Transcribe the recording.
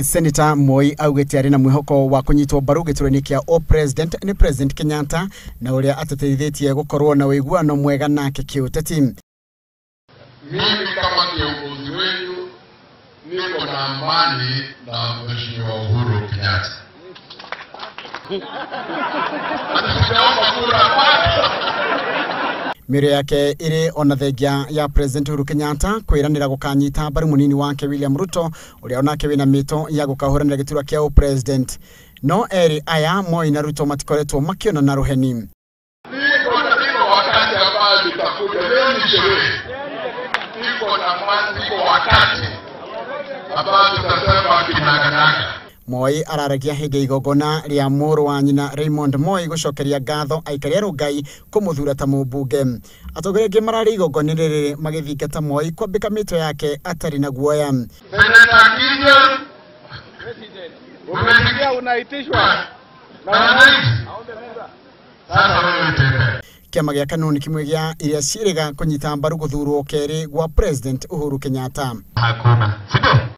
Senator Moi augete ari na mwihoko wa kunyitwo mbaru giturani kia upresident ni President Kenyatta na uria ateteithitie gukorwo na wiguano mwega nake kiuteti. Mimi kama kiongozi wenu niko na amani na Mheshimiwa Uhuru Kenyatta. Mire yake iri ona thengia ya President Uhuru Kenyatta kwiranira gukanyita mbaru munini wake William Ruto uria onake wina mito ya gukahuranira giturwa kia upresident. No eri aya Moi na Ruto matikoretwo makiona na ruheni. Niko wakati ambao nitakuja leo ni sherehe. Niko wakati ambao tutasema kinaganaga. Moi araragia hige igogona ria muru wa nyina Raymond Moi gucokeria ngatho aikari Rungai kumuthura ta mubunge. Atongoria marari igogona riri magithingata Moi kwambika mito yake atari na guoya. Senator Gideon Umesikia unaitishwa na wananchi. Sasa wewe tena. Kiama gia kanuni kimwe gia iria ciiriga kunyita mbaru guthurwo keri gwa President Uhuru Kenyatta. Hakuna. Sio?